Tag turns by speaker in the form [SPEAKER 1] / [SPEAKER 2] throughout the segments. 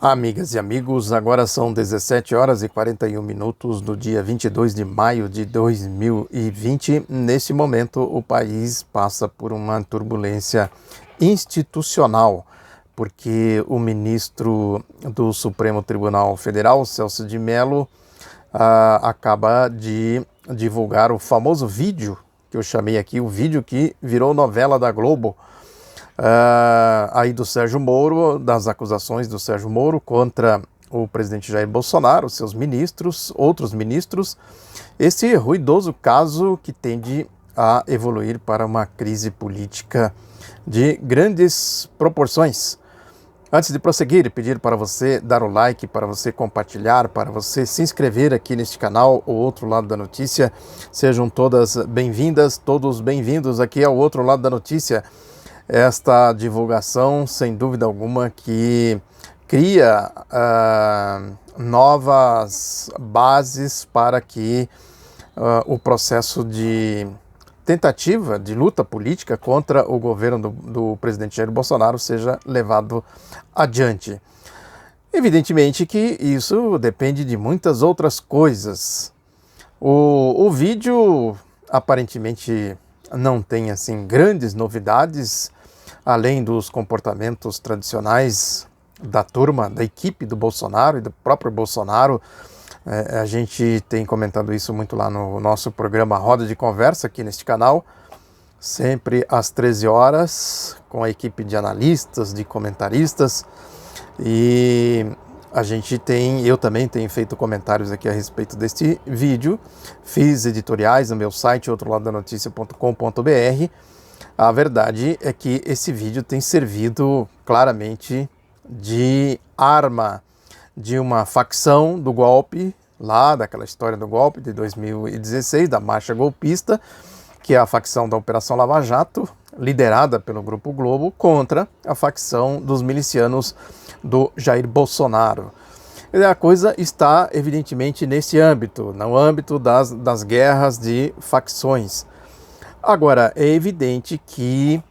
[SPEAKER 1] Amigas e amigos, agora são 17 horas e 41 minutos do dia 22 de maio de 2020. Neste momento, o país passa por uma turbulência institucional, porque o ministro do Supremo Tribunal Federal, Celso de Mello, acaba de divulgar o famoso vídeo, que eu chamei aqui, o vídeo que virou novela da Globo, aí do Sérgio Moro, das acusações do Sérgio Moro contra o presidente Jair Bolsonaro, seus ministros, outros ministros, esse ruidoso caso que tende a evoluir para uma crise política de grandes proporções. Antes de prosseguir, pedir para você dar o like, para você compartilhar, para você se inscrever aqui neste canal, O Outro Lado da Notícia. Sejam todas bem-vindas, todos bem-vindos aqui ao Outro Lado da Notícia. Esta divulgação, sem dúvida alguma, que cria novas bases para que o processo de tentativa de luta política contra o governo do presidente Jair Bolsonaro seja levado adiante. Evidentemente que isso depende de muitas outras coisas. O vídeo aparentemente não tem assim grandes novidades, além dos comportamentos tradicionais da turma, da equipe do Bolsonaro e do próprio Bolsonaro. A gente tem comentado isso muito lá no nosso programa Roda de Conversa, aqui neste canal, sempre às 13 horas, com a equipe de analistas, de comentaristas, e eu também tenho feito comentários aqui a respeito deste vídeo, fiz editoriais no meu site, outroladanoticia.com.br. A verdade é que esse vídeo tem servido claramente de arma de uma facção do golpe, lá daquela história do golpe de 2016, da marcha golpista, que é a facção da Operação Lava Jato, liderada pelo Grupo Globo, contra a facção dos milicianos do Jair Bolsonaro. A coisa está evidentemente nesse âmbito, no âmbito das guerras de facções. Agora, é evidente que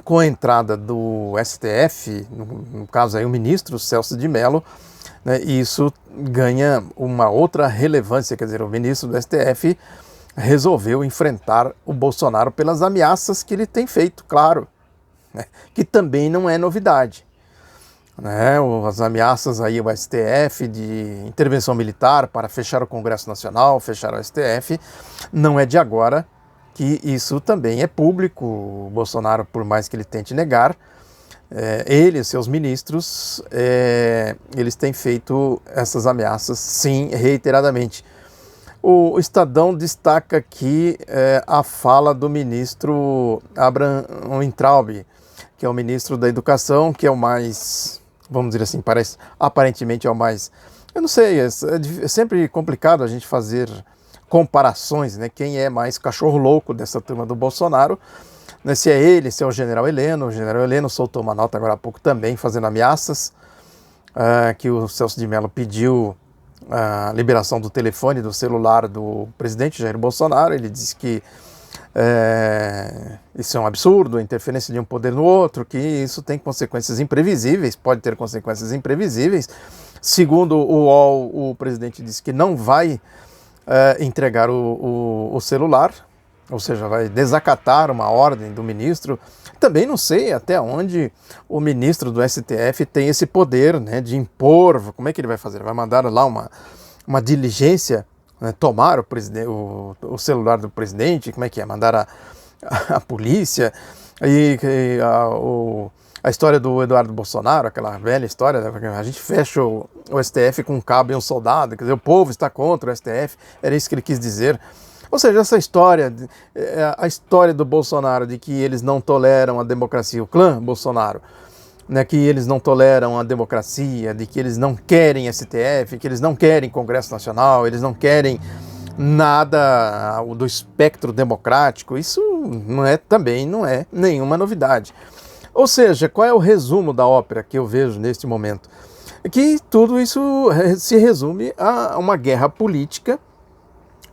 [SPEAKER 1] com a entrada do STF, no caso aí o ministro Celso de Mello, né, isso ganha uma outra relevância, quer dizer, o ministro do STF resolveu enfrentar o Bolsonaro pelas ameaças que ele tem feito, claro, né, que também não é novidade. Né, as ameaças aí ao STF de intervenção militar para fechar o Congresso Nacional, fechar o STF, não é de agora, que isso também é público. O Bolsonaro, por mais que ele tente negar, ele e seus ministros, eles têm feito essas ameaças, sim, reiteradamente. O Estadão destaca aqui a fala do ministro Abraham Weintraub, que é o ministro da Educação, que é o mais, vamos dizer assim, aparentemente é o mais, eu não sei, é sempre complicado a gente fazer comparações, né? Quem é mais cachorro louco dessa turma do Bolsonaro, né? Se é ele, se é o General Heleno soltou uma nota agora há pouco também, fazendo ameaças, que o Celso de Mello pediu a liberação do telefone, do celular do presidente Jair Bolsonaro. Ele disse que isso é um absurdo, a interferência de um poder no outro, que isso tem consequências imprevisíveis, pode ter consequências imprevisíveis. Segundo o UOL, o presidente disse que não vai entregar o celular, ou seja, vai desacatar uma ordem do ministro. Também não sei até onde o ministro do STF tem esse poder, né, de impor. Como é que ele vai fazer? Vai mandar lá uma diligência, né, tomar o celular do presidente? Como é que é? Mandar a polícia? A história do Eduardo Bolsonaro, aquela velha história, né? A gente fecha o STF com um cabo e um soldado, quer dizer, o povo está contra o STF, era isso que ele quis dizer. Ou seja, essa história, a história do Bolsonaro de que eles não toleram a democracia, o clã Bolsonaro, né, que eles não toleram a democracia, de que eles não querem STF, que eles não querem Congresso Nacional, eles não querem nada do espectro democrático, isso também não é nenhuma novidade. Ou seja, qual é o resumo da ópera que eu vejo neste momento? É que tudo isso se resume a uma guerra política,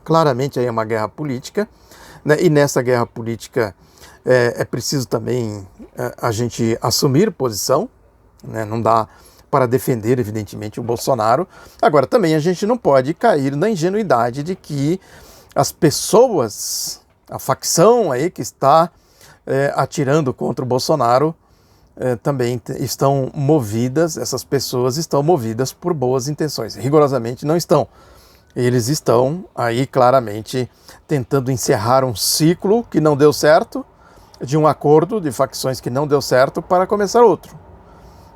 [SPEAKER 1] claramente aí é uma guerra política, né? E nessa guerra política é preciso também a gente assumir posição, né? Não dá para defender, evidentemente, o Bolsonaro. Agora, também a gente não pode cair na ingenuidade de que as pessoas, a facção aí que está atirando contra o Bolsonaro, também estão movidas, essas pessoas estão movidas por boas intenções. Rigorosamente não estão. Eles estão aí claramente tentando encerrar um ciclo que não deu certo, de um acordo de facções que não deu certo, para começar outro.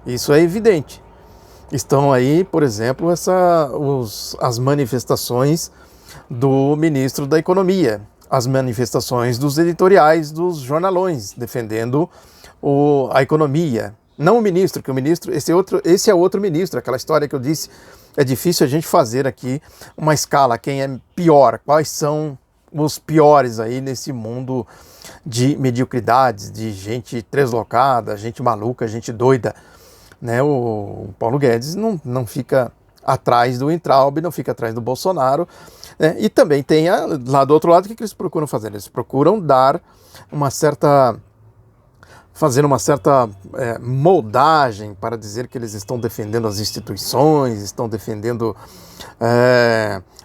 [SPEAKER 1] Isso é evidente. Estão aí, por exemplo, as manifestações do ministro da Economia, as manifestações dos editoriais dos jornalões defendendo a economia. Não o ministro, que o ministro, esse é outro ministro, aquela história que eu disse, é difícil a gente fazer aqui uma escala, quem é pior, quais são os piores aí nesse mundo de mediocridades, de gente deslocada, gente maluca, gente doida, né? O Paulo Guedes não fica atrás do Weintraub, não fica atrás do Bolsonaro, né? E também tem lá do outro lado, o que eles procuram fazer? Eles procuram fazer uma certa moldagem para dizer que eles estão defendendo as instituições, estão defendendo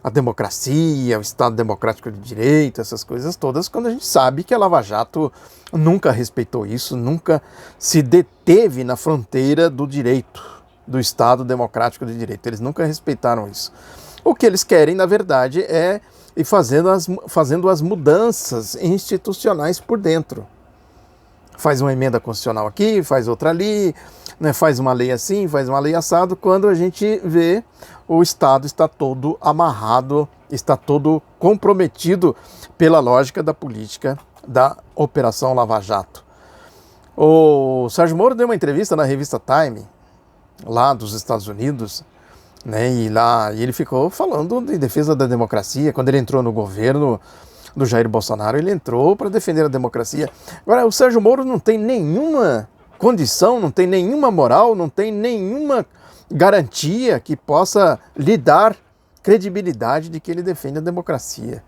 [SPEAKER 1] a democracia, o Estado Democrático de Direito, essas coisas todas, quando a gente sabe que a Lava Jato nunca respeitou isso, nunca se deteve na fronteira do direito, do Estado Democrático de Direito. Eles nunca respeitaram isso. O que eles querem, na verdade, é ir fazendo as mudanças institucionais por dentro. Faz uma emenda constitucional aqui, faz outra ali, né, faz uma lei assim, faz uma lei assado. Quando a gente vê, o Estado está todo amarrado, está todo comprometido pela lógica da política da Operação Lava Jato. O Sérgio Moro deu uma entrevista na revista Time, lá dos Estados Unidos, né, e ele ficou falando de defesa da democracia. Quando ele entrou no governo do Jair Bolsonaro, ele entrou para defender a democracia. Agora, o Sérgio Moro não tem nenhuma condição, não tem nenhuma moral, não tem nenhuma garantia que possa lhe dar credibilidade de que ele defende a democracia.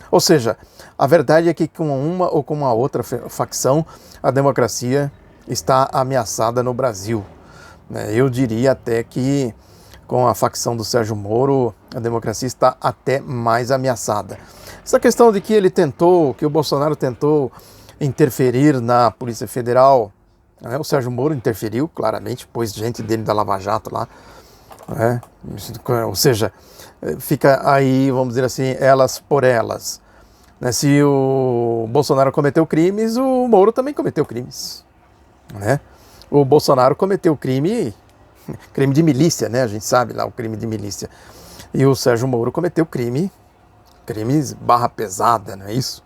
[SPEAKER 1] Ou seja, a verdade é que com uma ou com uma outra facção, a democracia está ameaçada no Brasil. Eu diria até que com a facção do Sérgio Moro, a democracia está até mais ameaçada. Essa questão de que o Bolsonaro tentou interferir na Polícia Federal, né? O Sérgio Moro interferiu, claramente, pôs gente dele da Lava Jato lá, né? Ou seja, fica aí, vamos dizer assim, elas por elas, né? Se o Bolsonaro cometeu crimes, o Moro também cometeu crimes, né? O Bolsonaro cometeu crime de milícia, né? A gente sabe lá o crime de milícia. E o Sérgio Moro cometeu crimes barra pesada, não é isso?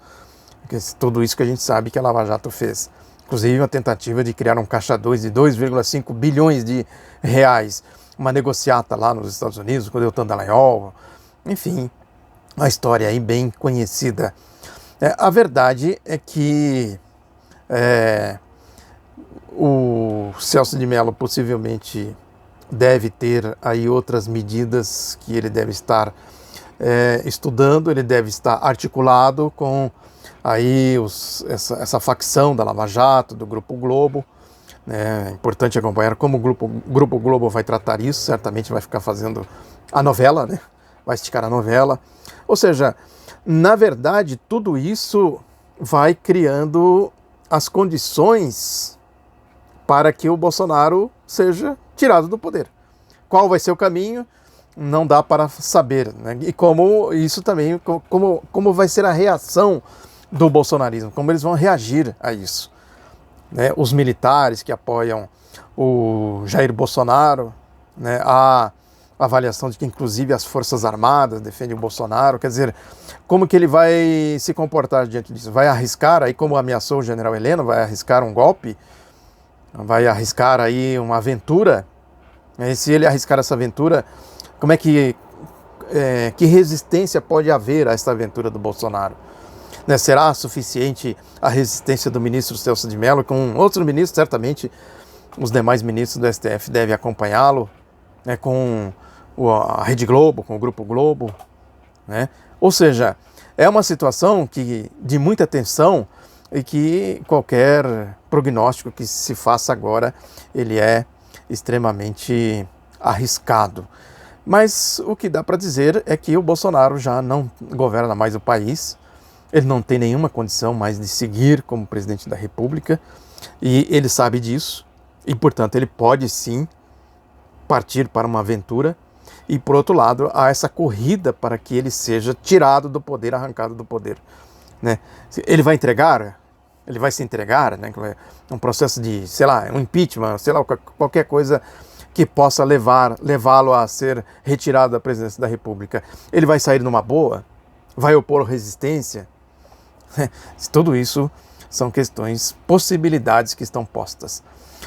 [SPEAKER 1] Tudo isso que a gente sabe que a Lava Jato fez. Inclusive uma tentativa de criar um caixa 2 de 2,5 bilhões de reais. Uma negociata lá nos Estados Unidos com o Deltan Dallagnol. Enfim, uma história aí bem conhecida. A verdade é que o Celso de Mello possivelmente deve ter aí outras medidas que ele deve estar estudando, ele deve estar articulado com aí essa facção da Lava Jato, do Grupo Globo. É importante acompanhar como o Grupo Globo vai tratar isso, certamente vai ficar fazendo a novela, né? Vai esticar a novela. Ou seja, na verdade, tudo isso vai criando as condições para que o Bolsonaro seja tirado do poder. Qual vai ser o caminho? Não dá para saber, né? E como isso também, como vai ser a reação do bolsonarismo, como eles vão reagir a isso, né? Os militares que apoiam o Jair Bolsonaro, né? A avaliação de que inclusive as Forças Armadas defendem o Bolsonaro, quer dizer, como que ele vai se comportar diante disso? Vai arriscar, aí como ameaçou o general Heleno, vai arriscar um golpe? Vai arriscar aí uma aventura? E se ele arriscar essa aventura, como é que resistência pode haver a essa aventura do Bolsonaro? Né, será suficiente a resistência do ministro Celso de Mello? Com outros ministros, certamente os demais ministros do STF devem acompanhá-lo, né, com a Rede Globo, com o Grupo Globo, né? Ou seja, é uma situação de muita tensão e que qualquer prognóstico que se faça agora, ele é extremamente arriscado. Mas o que dá para dizer é que o Bolsonaro já não governa mais o país, ele não tem nenhuma condição mais de seguir como presidente da República, e ele sabe disso, e portanto ele pode sim partir para uma aventura, e por outro lado há essa corrida para que ele seja tirado do poder, arrancado do poder, né? Ele vai entregar? Ele vai se entregar, né? Um processo de, sei lá, um impeachment, sei lá, qualquer coisa que possa levá-lo a ser retirado da presidência da República. Ele vai sair numa boa? Vai opor resistência? Tudo isso são questões, possibilidades que estão postas.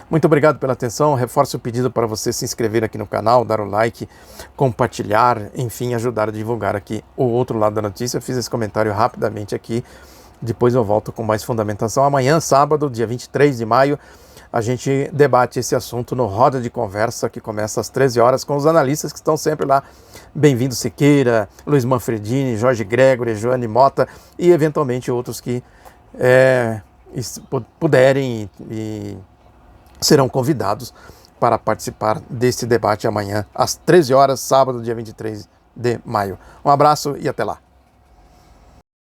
[SPEAKER 1] Muito obrigado pela atenção, reforço o pedido para você se inscrever aqui no canal, dar o like, compartilhar, enfim, ajudar a divulgar aqui o outro lado da notícia. Eu fiz esse comentário rapidamente aqui, depois eu volto com mais fundamentação. Amanhã, sábado, dia 23 de maio, a gente debate esse assunto no Roda de Conversa, que começa às 13 horas, com os analistas que estão sempre lá. Bem-vindo Siqueira, Luiz Manfredini, Jorge Gregory, Joane Mota e eventualmente outros que puderem e serão convidados para participar desse debate amanhã, às 13 horas, sábado, dia 23 de maio. Um abraço e até lá.